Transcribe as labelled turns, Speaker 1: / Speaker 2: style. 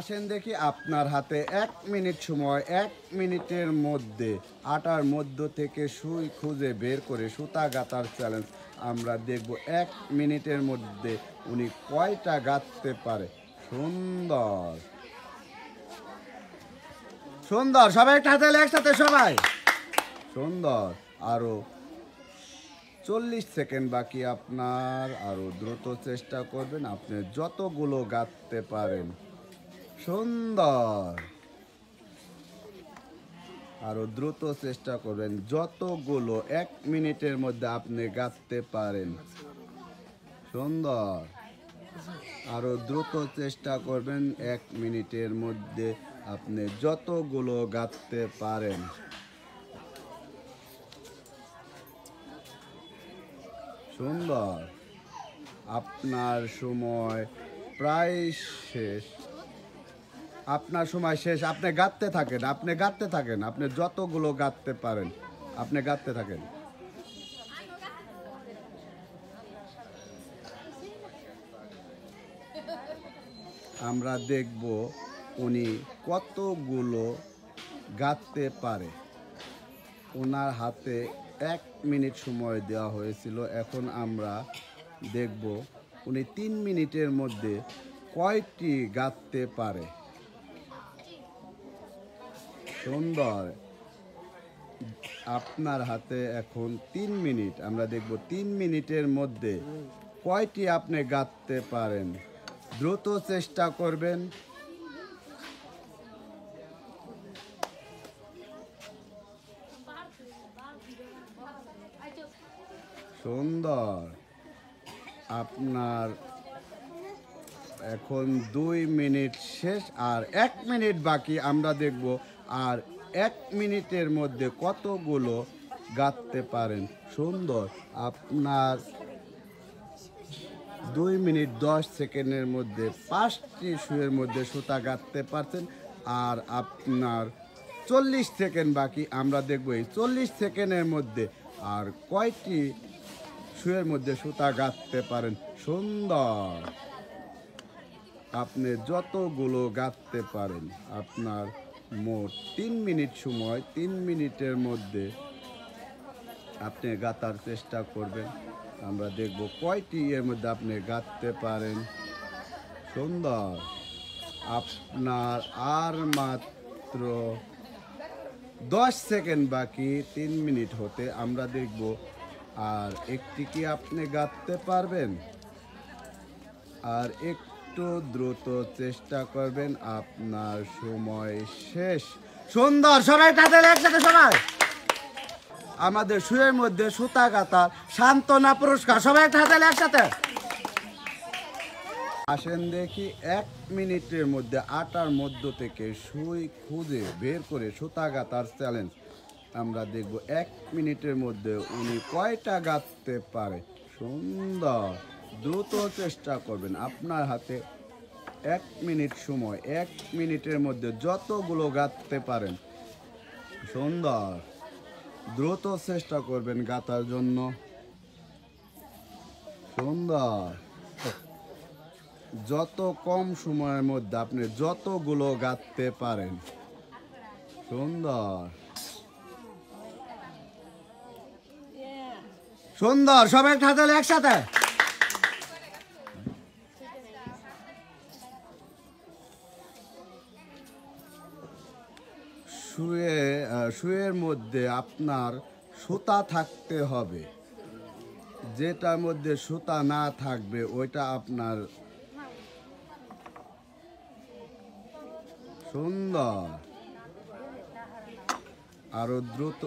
Speaker 1: আসেন দেখি আপনার হাতে ১ মিনিট সময়, ১ মিনিটের মধ্যে আটার মধ্য থেকে সুই খুঁজে বের করে সুতা গাঁথার চ্যালেঞ্জ। আমরা দেখব ১ মিনিটের মধ্যে উনি কয়টা গাঁথতে পারে। সুন্দর সুন্দর, সবাই একটা হাতে একসাথে, সবাই সুন্দর। আরো ৪০ সেকেন্ড বাকি আপনার, আরো দ্রুত চেষ্টা করবেন, আপনি যতগুলো গাঁথতে পারেন। সুন্দর, আরো দ্রুত চেষ্টা করবেন, যতগুলো ১ মিনিটের মধ্যে আপনি গাঁথতে পারেন। সুন্দর, আরো দ্রুত চেষ্টা করবেন, ১ মিনিটের মধ্যে আপনি যতগুলো গাঁথতে পারেন। সুন্দর, আপনার সময় প্রায় শেষ। আপনার সময় শেষ। আপনি গাঁথতে থাকেন, আপনি গাঁথতে থাকেন, আপনি যতগুলো গাঁথতে পারেন আপনি গাঁথতে থাকেন। আমরা দেখব উনি কতগুলো গাঁথতে পারে। ওনার হাতে ১ মিনিট সময় দেওয়া হয়েছিল। এখন আমরা দেখব উনি ৩ মিনিটের মধ্যে কয়টি গাঁথতে পারে। সুন্দর, আপনার হাতে এখন ৩ মিনিট। আমরা দেখব ৩ মিনিটের মধ্যে কয়টি আপনি গাঁথতে পারেন। দ্রুত চেষ্টা করবেন। সুন্দর, আপনার এখন ২ মিনিট শেষ, আর ১ মিনিট বাকি। আমরা দেখব আর ১ মিনিটের মধ্যে কতগুলো গাঁথতে পারেন। সুন্দর, আপনার ২ মিনিট ১০ সেকেন্ডের মধ্যে ৫টি সুইয়ের মধ্যে সুতা গাঁথতে পারছেন। আর আপনার ৪০ সেকেন্ড বাকি। আমরা দেখব এই ৪০ সেকেন্ডের মধ্যে আর কয়টি সুইয়ের মধ্যে সুতা গাঁথতে পারেন। সুন্দর, আপনি যতগুলো গাঁথতে পারেন। আপনার মোট ৩ মিনিট সময়। ৩ মিনিটের মধ্যে আপনি গাঁথার চেষ্টা করবেন। আমরা দেখব কয়টি এর মধ্যে আপনি গাঁথতে পারেন। সুন্দর, আপনার আর মাত্র ১০ সেকেন্ড বাকি ৩ মিনিট হতে। আমরা দেখব আর একটি কি আপনি গাঁথতে পারবেন। আর একটু দ্রুত চেষ্টা করবেন, আপনার সময় শেষ। সুন্দর, সবাই তাদের একসাথে, সবাই আমাদের সুইয়ের মধ্যে সুতা গাঁথা সান্ত্বনা পুরস্কার। সবাই তাদের একসাথে। আসেন দেখি ১ মিনিটের মধ্যে আটার মধ্য থেকে সুই খুঁজে বের করে সুতা গাঁথার চ্যালেঞ্জ। আমরা দেখব ১ মিনিটের মধ্যে উনি কয়টা গাঁথতে পারে। সুন্দর, দ্রুত চেষ্টা করবেন। আপনার হাতে ১ মিনিট সময়। ১ মিনিটের মধ্যে যতগুলো গাঁথতে পারেন। সুন্দর, দ্রুত চেষ্টা করবেন গাঁথার জন্য। সুন্দর, যত কম সময়ের মধ্যে আপনি যতগুলো গাঁথতে পারেন। সুন্দর সুন্দর, সবাই হাতে একসাথে। শুয়ের মধ্যে আপনার সুতা থাকতে হবে। যেটার মধ্যে সুতা না থাকবে ওইটা আপনার। সুন্দর, আরো দ্রুত